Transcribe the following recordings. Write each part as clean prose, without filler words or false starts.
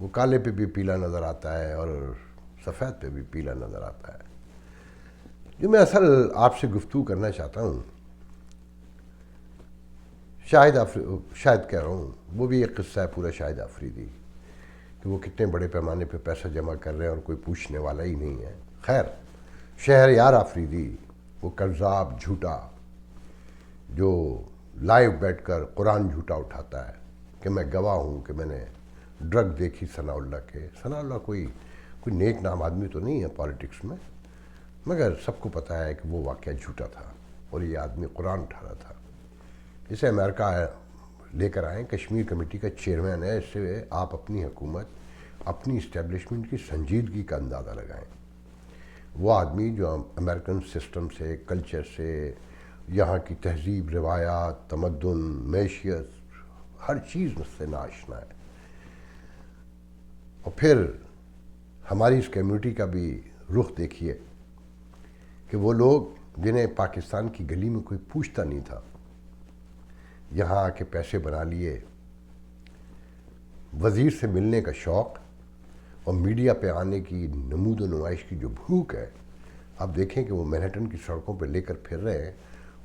وہ کالے پہ بھی پیلا نظر آتا ہے اور سفید پہ بھی پیلا نظر آتا ہے. جو میں اصل آپ سے گفتگو کرنا چاہتا ہوں، شاہد کہہ رہا ہوں، وہ بھی ایک قصہ ہے پورا شاہد آفریدی کہ وہ کتنے بڑے پیمانے پہ پیسہ جمع کر رہے ہیں اور کوئی پوچھنے والا ہی نہیں ہے. خیر، شہریار آفریدی وہ کذاب جھوٹا جو لائیو بیٹھ کر قرآن جھوٹا اٹھاتا ہے کہ میں گواہ ہوں کہ میں نے ڈرگ دیکھی ثناء اللہ کے. ثناء اللہ کوئی نیک نام آدمی تو نہیں ہے پالیٹکس میں، مگر سب کو پتہ ہے کہ وہ واقعہ جھوٹا تھا اور یہ آدمی قرآن اٹھا رہا تھا. اسے امریکہ لے کر آئیں، کشمیر کمیٹی کا چیئرمین ہے. اس سے آپ اپنی حکومت، اپنی اسٹیبلشمنٹ کی سنجیدگی کا اندازہ لگائیں. وہ آدمی جو امریکن سسٹم سے، کلچر سے، یہاں کی تہذیب، روایات، تمدن، معیشت، ہر چیز سے ناشنا ہے. اور پھر ہماری اس کمیونٹی کا بھی رخ دیکھیے کہ وہ لوگ جنہیں پاکستان کی گلی میں کوئی پوچھتا نہیں تھا، یہاں آ کے پیسے بنا لیے. وزیر سے ملنے کا شوق اور میڈیا پہ آنے کی نمود و نمائش کی جو بھوک ہے، آپ دیکھیں کہ وہ مینہٹن کی سڑکوں پہ لے کر پھر رہے ہیں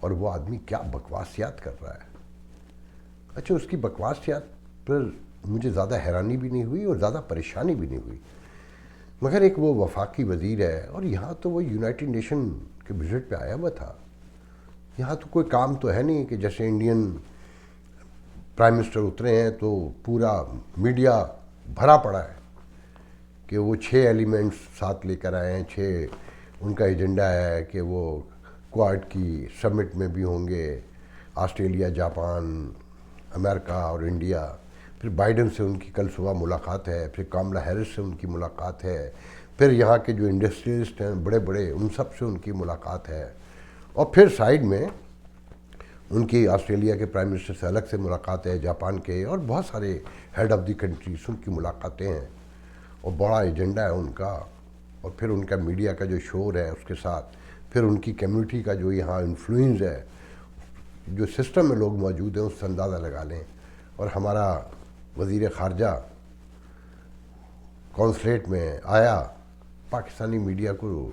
اور وہ آدمی کیا بکواسیات کر رہا ہے. اچھا، اس کی بکواسیات پر مجھے زیادہ حیرانی بھی نہیں ہوئی اور زیادہ پریشانی بھی نہیں ہوئی، مگر ایک وہ وفاقی وزیر ہے اور یہاں تو وہ یونائٹڈ نیشن کے وزٹ پہ آیا ہوا تھا. یہاں تو کوئی کام تو ہے نہیں کہ جیسے انڈین پرائم منسٹر اترے ہیں تو پورا میڈیا بھرا پڑا ہے کہ وہ 6 ایلیمنٹس ساتھ لے کر آئے ہیں. 6 ان کا ایجنڈا ہے کہ وہ کوائڈ کی سمٹ میں بھی ہوں گے، آسٹریلیا، جاپان، امریکہ اور انڈیا. پھر بائیڈن سے ان کی کل صبح ملاقات ہے، پھر کاملا ہیرس سے ان کی ملاقات ہے، پھر یہاں کے جو انڈسٹریلسٹ ہیں بڑے بڑے ان سب سے ان کی ملاقات ہے. اور پھر سائیڈ میں ان کی آسٹریلیا کے پرائم منسٹر سے الگ سے ملاقات ہے، جاپان کے اور بہت سارے ہیڈ آف دی کنٹریز ان کی ملاقاتیں ہیں اور بڑا ایجنڈا ہے ان کا. اور پھر ان کا میڈیا کا جو شور ہے اس کے ساتھ، پھر ان کی کمیونٹی کا جو یہاں انفلوئنس ہے، جو سسٹم میں لوگ موجود ہیں اس سے اندازہ لگا لیں. اور ہمارا وزیر خارجہ کونسلیٹ میں آیا، پاکستانی میڈیا کو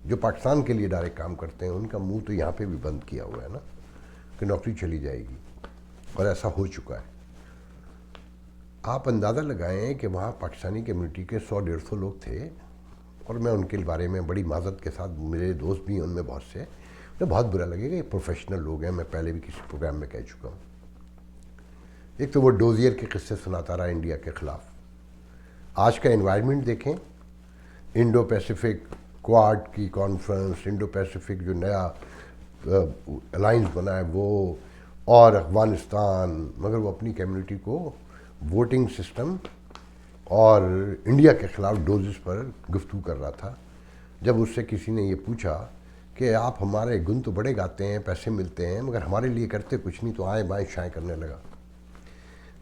جو پاکستان کے لیے ڈائریکٹ کام کرتے ہیں ان کا منہ تو یہاں پہ بھی بند کیا ہوا ہے نا کہ نوکری چلی جائے گی، اور ایسا ہو چکا ہے. آپ اندازہ لگائیں کہ وہاں پاکستانی کمیونٹی کے 100-150 لوگ تھے، اور میں ان کے بارے میں بڑی معذرت کے ساتھ، میرے دوست بھی ہیں ان میں بہت سے، مجھے بہت برا لگے گا، یہ پروفیشنل لوگ ہیں، میں پہلے بھی کسی پروگرام میں کہہ چکا ہوں. ایک تو وہ ڈوزیئر کے قصے سناتا رہا انڈیا کے خلاف. آج کا انوائرمنٹ دیکھیں، انڈو پیسیفک کوارڈ کی کانفرنس، انڈو پیسیفک جو نیا الائنس بنا ہے وہ، اور افغانستان، مگر وہ اپنی کمیونٹی کو ووٹنگ سسٹم اور انڈیا کے خلاف ڈوزز پر گفتگو کر رہا تھا. جب اس سے کسی نے یہ پوچھا کہ آپ ہمارے گن تو بڑے گاتے ہیں، پیسے ملتے ہیں، مگر ہمارے لیے کرتے کچھ نہیں، تو آئیں بائیں شائیں کرنے لگا.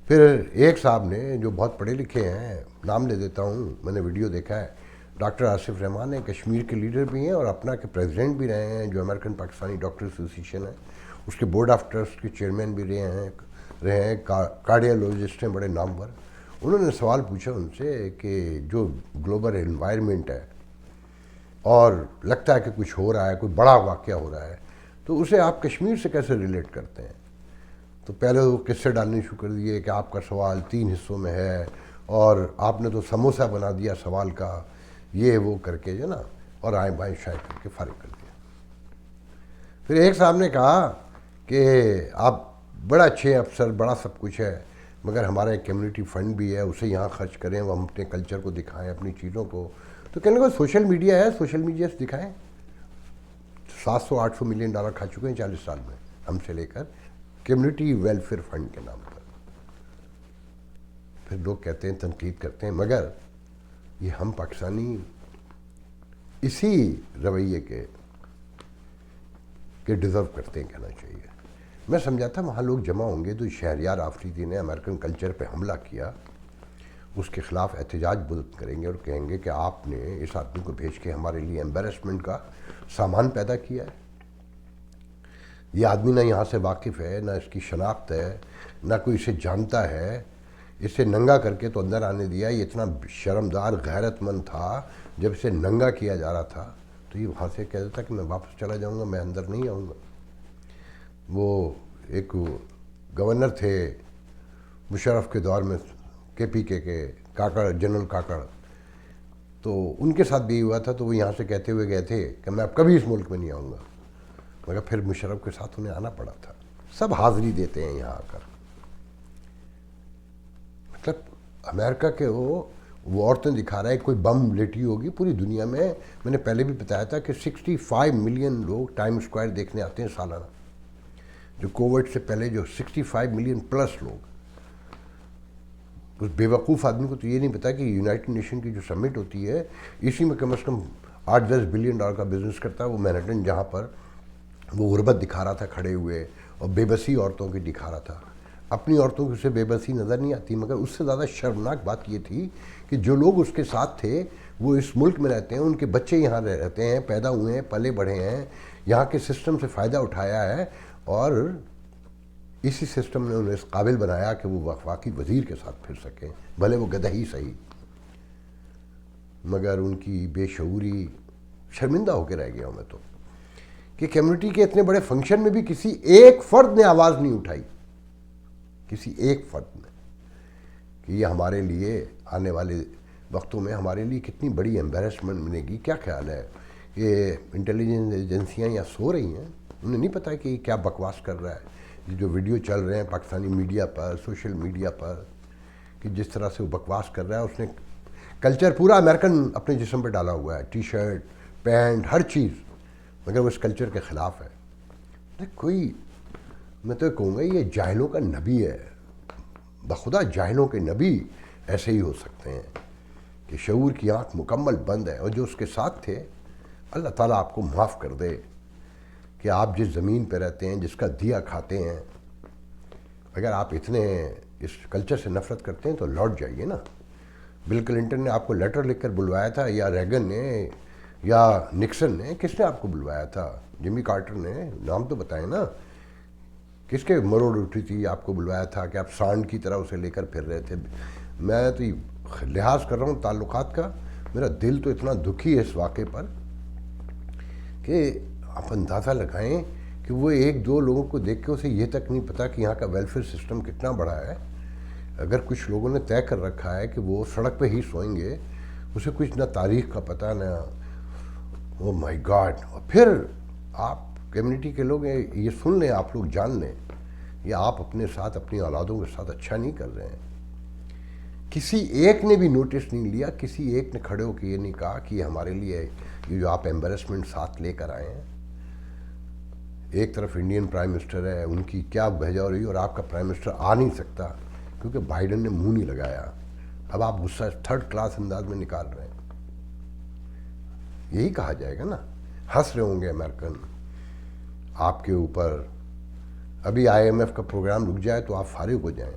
پھر ایک صاحب نے جو بہت پڑھے لکھے ہیں، نام لے دیتا ہوں، میں نے ویڈیو دیکھا ہے، ڈاکٹر آصف رحمان ہیں، کشمیر کے لیڈر بھی ہیں اور اپنا کے پریزیڈنٹ بھی رہے ہیں جو امریکن پاکستانی ڈاکٹر ایسوسیشن ہے، اس کے بورڈ آف ٹرسٹ کے چیئرمین بھی رہے ہیں، کارڈیالوجسٹ ہیں بڑے نامور. انہوں نے سوال پوچھا ان سے کہ جو گلوبل انوائرمنٹ ہے اور لگتا ہے کہ کچھ ہو رہا ہے، کوئی بڑا واقعہ ہو رہا ہے، تو اسے آپ کشمیر سے کیسے ریلیٹ کرتے ہیں؟ تو پہلے وہ قصے ڈالنے شروع کر دیے کہ آپ کا سوال 3 حصوں میں ہے اور آپ نے تو سموسہ بنا دیا سوال کا، یہ وہ کر کے جو نا، اور آئیں بائیں شائیں کر کے فارغ کر دیا. پھر ایک صاحب نے کہا کہ آپ بڑا اچھے افسر، بڑا سب کچھ ہے، مگر ہمارا ایک کمیونٹی فنڈ بھی ہے، اسے یہاں خرچ کریں، وہ ہم اپنے کلچر کو دکھائیں، اپنی چیزوں کو. تو کہنے لگا سوشل میڈیا ہے، سوشل میڈیا سے دکھائیں. $700-800 ملین کھا چکے ہیں 40 سال میں ہم سے لے کر، کمیونٹی ویلفیئر فنڈ کے نام پر. پھر لوگ کہتے ہیں، تنقید کرتے ہیں، مگر یہ ہم پاکستانی اسی رویے کے ڈیزرو کرتے ہیں کہنا چاہیے. میں سمجھا تھا وہاں لوگ جمع ہوں گے تو شہریار آفریدی نے امریکن کلچر پہ حملہ کیا، اس کے خلاف احتجاج بلند کریں گے اور کہیں گے کہ آپ نے اس آدمی کو بھیج کے ہمارے لیے ایمبیرسمنٹ کا سامان پیدا کیا ہے. یہ آدمی نہ یہاں سے واقف ہے، نہ اس کی شناخت ہے، نہ کوئی اسے جانتا ہے. اسے ننگا کر کے تو اندر آنے دیا. یہ اتنا شرمدار غیرت مند تھا. جب اسے ننگا کیا جا رہا تھا تو یہ وہاں سے کہہ دیتا کہ میں واپس چلا جاؤں گا, میں اندر نہیں آؤں گا. وہ ایک گورنر تھے مشرف کے دور میں, KPK کے کاکڑ, جنرل کاکڑ, تو ان کے ساتھ بھی ہوا تھا. تو وہ یہاں سے کہتے ہوئے گئے تھے کہ میں اب کبھی اس ملک میں نہیں آؤں گا, مگر پھر مشرف کے ساتھ انہیں آنا پڑا تھا. سب حاضری دیتے ہیں یہاں آ کر. مطلب امریکہ کے وہ عورتیں دکھا رہا ہے, کوئی بم لیٹی ہوگی پوری دنیا میں. میں نے پہلے بھی بتایا تھا کہ 65 ملین لوگ ٹائم اسکوائر دیکھنے آتے ہیں سالانہ. جو کووڈ سے پہلے جو 65 ملین پلس لوگ. اس بے وقوف آدمی کو تو یہ نہیں پتا کہ یونائٹڈ نیشن کی جو سمٹ ہوتی ہے اسی میں کم از کم $8-10 بلین کا بزنس کرتا ہے. وہ مینہٹن جہاں پر وہ غربت دکھا رہا تھا کھڑے ہوئے, اور بے بسی عورتوں کی دکھا رہا تھا. اپنی عورتوں کی اسے بے بسی نظر نہیں آتی, مگر اس سے زیادہ شرمناک بات یہ تھی کہ جو لوگ اس کے ساتھ تھے وہ اس ملک میں رہتے ہیں, ان کے بچے یہاں رہتے ہیں, پیدا ہوئے ہیں, پلے بڑھے ہیں, یہاں کے سسٹم سے فائدہ اٹھایا ہے, اور اسی سسٹم نے انہیں اس قابل بنایا کہ وہ وفاقی وزیر کے ساتھ پھر سکیں, بھلے وہ گدھا ہی صحیح. مگر ان کی بے شعوری, شرمندہ ہو کے رہ گیا ہوں میں تو کہ کمیونٹی کے اتنے بڑے فنکشن میں بھی کسی ایک فرد نے آواز نہیں اٹھائی, کسی ایک فرد نے, کہ یہ ہمارے لیے آنے والے وقتوں میں ہمارے لیے کتنی بڑی ایمبیرسمنٹ بنے گی. کیا خیال ہے یہ انٹیلیجنس ایجنسیاں یہاں سو رہی ہیں؟ انہیں نہیں پتہ کہ یہ کیا بکواس کر رہا ہے. یہ جو ویڈیو چل رہے ہیں پاکستانی میڈیا پر, سوشل میڈیا پر, کہ جس طرح سے وہ بکواس کر رہا ہے, اس نے کلچر پورا امریکن اپنے جسم پہ ڈالا ہوا ہے, ٹی شرٹ, پینٹ, ہر چیز, مگر وہ اس کلچر کے خلاف ہے. کوئی, میں تو کہوں گا یہ جاہلوں کا نبی ہے, بخدا جاہلوں کے نبی ایسے ہی ہو سکتے ہیں کہ شعور کی آنکھ مکمل بند ہے. اور جو اس کے ساتھ تھے, اللہ تعالیٰ آپ کو معاف کر دے کہ آپ جس زمین پہ رہتے ہیں, جس کا دیا کھاتے ہیں, اگر آپ اتنے اس کلچر سے نفرت کرتے ہیں تو لوٹ جائیے نا. بل کلنٹن نے آپ کو لیٹر لکھ کر بلوایا تھا, یا ریگن نے, یا نکسن نے, کس نے آپ کو بلوایا تھا؟ جمی کارٹر نے, نام تو بتائیں نا. کس کے مروڑ اٹھی تھی آپ کو بلوایا تھا کہ آپ سانڈ کی طرح اسے لے کر پھر رہے تھے؟ میں تو لحاظ کر رہا ہوں تعلقات کا, میرا دل تو اتنا دکھی ہے اس واقعے پر کہ آپ اندازہ لگائیں کہ وہ ایک دو لوگوں کو دیکھ کے اسے یہ تک نہیں پتا کہ یہاں کا ویلفیئر سسٹم کتنا بڑا ہے. اگر کچھ لوگوں نے طے کر رکھا ہے کہ وہ سڑک پہ ہی سوئیں گے, اسے کچھ نہ تاریخ کا پتہ نہ, او مائی گاڈ. اور پھر آپ کمیونٹی کے لوگ یہ سن لیں, آپ لوگ جان لیں, یہ آپ اپنے ساتھ, اپنی اولادوں کے ساتھ اچھا نہیں کر رہے ہیں. کسی ایک نے بھی نوٹس نہیں لیا, کسی ایک نے کھڑے ہو کے یہ نہیں کہا کہ یہ ہمارے لیے یہ جو آپ ایمبیرسمنٹ ساتھ لے کر آئے ہیں. ایک طرف انڈین پرائم منسٹر ہے, ان کی کیا بھیجا ہو رہی ہے, اور آپ کا پرائم منسٹر آ نہیں سکتا کیونکہ بائیڈن نے منہ نہیں لگایا. اب آپ غصہ تھرڈ کلاس انداز میں نکال رہے ہیں. یہی کہا جائے گا نا. ہنس رہے ہوں گے امریکن آپ کے اوپر. ابھی IMF کا پروگرام رک جائے تو آپ فارغ ہو جائیں.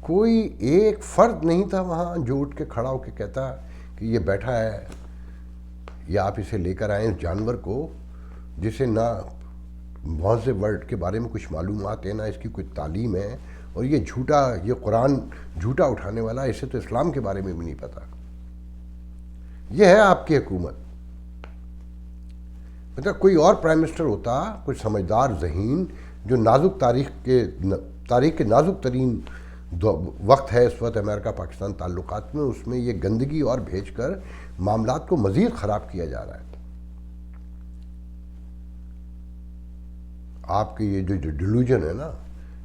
کوئی ایک فرد نہیں تھا وہاں جو اٹھ کے کھڑا ہو کے کہتا کہ یہ بیٹھا ہے, یا آپ اسے لے کر آئیں اس جانور کو جسے نہ مہذب ورڈ کے بارے میں کچھ معلومات ہے, نہ اس کی کوئی تعلیم ہے, اور یہ جھوٹا, یہ قرآن جھوٹا اٹھانے والا, اسے تو اسلام کے بارے میں بھی نہیں پتا. یہ ہے آپ کی حکومت. مطلب کوئی اور پرائم منسٹر ہوتا, کوئی سمجھدار ذہین, جو نازک تاریخ کے نازک ترین وقت ہے اس وقت امریکہ پاکستان تعلقات میں, اس میں یہ گندگی اور بھیج کر معاملات کو مزید خراب کیا جا رہا ہے. آپ کی یہ جو ڈیلوژن ہے نا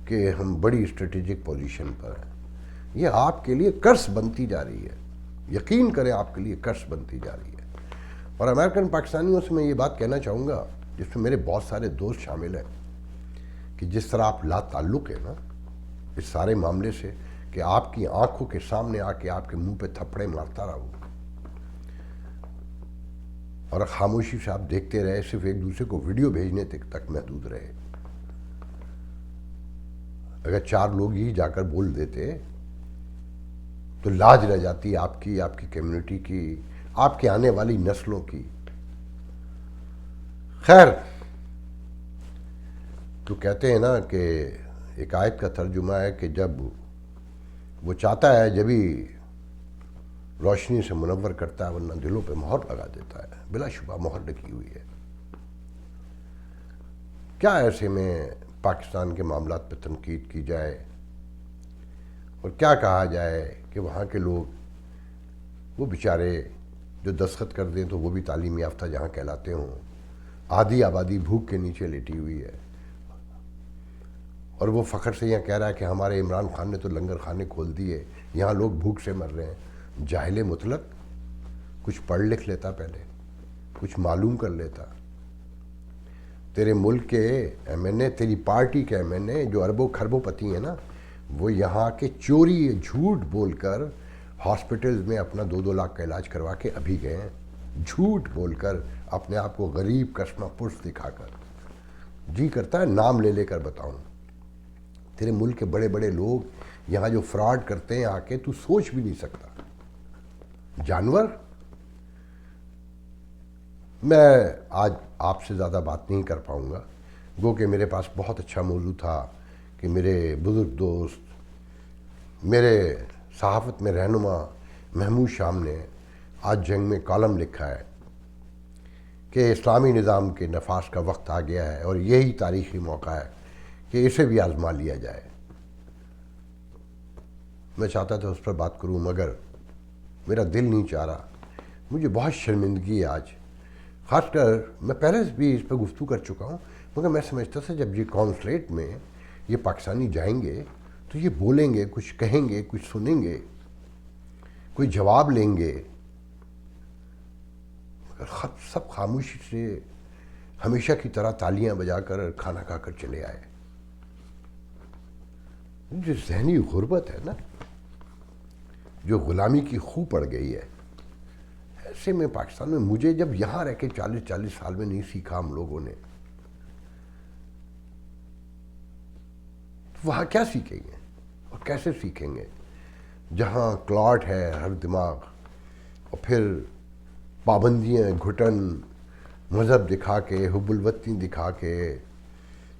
کہ ہم بڑی اسٹریٹجک پوزیشن پر ہیں, یہ آپ کے لیے کرس بنتی جا رہی ہے. یقین کریں آپ کے لیے کرس بنتی جا رہی ہے. اور امریکن پاکستانیوں سے میں یہ بات کہنا چاہوں گا, جس میں میرے بہت سارے دوست شامل ہیں, کہ جس طرح آپ لا تعلق ہیں نا اس سارے معاملے سے, کہ آپ کی آنکھوں کے سامنے آ کے آپ کے منہ پہ تھپڑے مارتا رہا ہوں, اور خاموشی سے آپ دیکھتے رہے, صرف ایک دوسرے کو ویڈیو بھیجنے تک محدود رہے. اگر 4 لوگ ہی جا کر بول دیتے تو لاج رہ جاتی آپ کی کمیونٹی کی, آپ کے آنے والی نسلوں کی. خیر, تو کہتے ہیں نا کہ ایک آیت کا ترجمہ ہے کہ جب وہ چاہتا ہے جبھی روشنی سے منور کرتا ہے، ورنہ دلوں پہ مہر لگا دیتا ہے. بلا شبہ مہر لگی ہوئی ہے. کیا ایسے میں پاکستان کے معاملات پہ تنقید کی جائے اور کیا کہا جائے کہ وہاں کے لوگ وہ بیچارے جو دستخط کر دیں تو وہ بھی تعلیم یافتہ جہاں کہلاتے ہوں، آدھی آبادی بھوک کے نیچے لیٹی ہوئی ہے، اور وہ فخر سے یہاں کہہ رہا ہے کہ ہمارے عمران خان نے تو لنگر خانے کھول دیے، یہاں لوگ بھوک سے مر رہے ہیں. جاہل مطلق، کچھ پڑھ لکھ لیتا، پہلے کچھ معلوم کر لیتا. تیرے ملک کے ایم این اے، تیری پارٹی کے ایم این اے جو اربوں کھربوں پتی ہیں نا، وہ یہاں کے چوری جھوٹ بول کر ہاسپٹلز میں اپنا 2-2 لاکھ کا علاج کروا کے ابھی گئے ہیں. جھوٹ بول کر، اپنے آپ کو غریب کشمہ پرس دکھا کر. جی کرتا ہے نام لے لے کر بتاؤں. تیرے ملک کے بڑے بڑے لوگ یہاں جو فراڈ کرتے ہیں آ کے، تو سوچ بھی نہیں سکتا. جانور. میں آج آپ سے زیادہ بات نہیں کر پاؤں گا، گو کہ میرے پاس بہت اچھا موضوع تھا کہ میرے بزرگ دوست، میرے صحافت میں رہنما محمود شام نے آج جنگ میں کالم لکھا ہے کہ اسلامی نظام کے نفاذ کا وقت آ گیا ہے اور یہی تاریخی موقع ہے کہ اسے بھی آزما لیا جائے. میں چاہتا تھا اس پر بات کروں، مگر میرا دل نہیں چاہ رہا. مجھے بہت شرمندگی ہے آج، خاص کر میں پہلے سے بھی اس پہ گفتگو کر چکا ہوں، مگر میں سمجھتا تھا جب یہ کانسلیٹ میں یہ پاکستانی جائیں گے تو یہ بولیں گے، کچھ کہیں گے، کچھ سنیں گے، کوئی جواب لیں گے. سب خاموشی سے ہمیشہ کی طرح تالیاں بجا کر کھانا کھا کر چلے آئے. جو ذہنی غربت ہے نا، جو غلامی کی خو پڑ گئی ہے، ایسے میں پاکستان میں مجھے جب یہاں رہ کے 40 سال میں نہیں سیکھا ہم لوگوں نے، تو وہاں کیا سیکھیں گے اور کیسے سیکھیں گے جہاں کلاٹ ہے ہر دماغ، اور پھر پابندیاں، گھٹن، مذہب دکھا کے، حب الوطنی دکھا کے،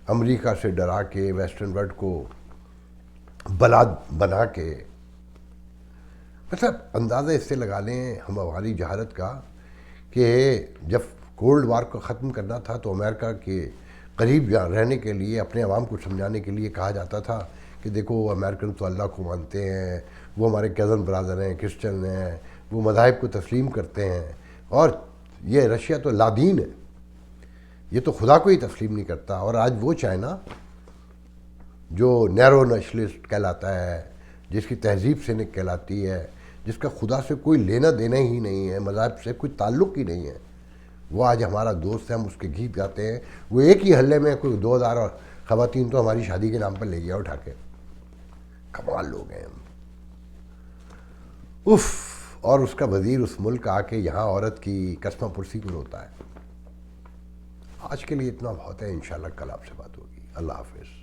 امریکہ سے ڈرا کے، ویسٹرن ورلڈ کو بلا بنا کے. مطلب اندازہ اس سے لگا لیں ہماری جہالت کا کہ جب کولڈ وار کو ختم کرنا تھا تو امریکہ کے قریب رہنے کے لیے، اپنے عوام کو سمجھانے کے لیے کہا جاتا تھا کہ دیکھو امریکن تو اللہ کو مانتے ہیں، وہ ہمارے کزن برادر ہیں، کرسچن ہیں، وہ مذاہب کو تسلیم کرتے ہیں، اور یہ رشیا تو لادین ہے، یہ تو خدا کو ہی تسلیم نہیں کرتا. اور آج وہ چائنا جو نیرو نیشنلسٹ کہلاتا ہے، جس کی تہذیب سینک کہلاتی ہے، جس کا خدا سے کوئی لینا دینا ہی نہیں ہے، مذہب سے کوئی تعلق ہی نہیں ہے، وہ آج ہمارا دوست ہے. ہم اس کے گیت گاتے ہیں. وہ ایک ہی ہلے میں کوئی 2000 خواتین تو ہماری شادی کے نام پر لے گیا اٹھا کے. کمال لوگ ہیں ہم. اف. اور اس کا وزیر اس ملک آ کے یہاں عورت کی کسمہ پرسی کو روتا ہے. آج کے لیے اتنا بہت ہے. انشاءاللہ کل آپ سے بات ہوگی. اللہ حافظ.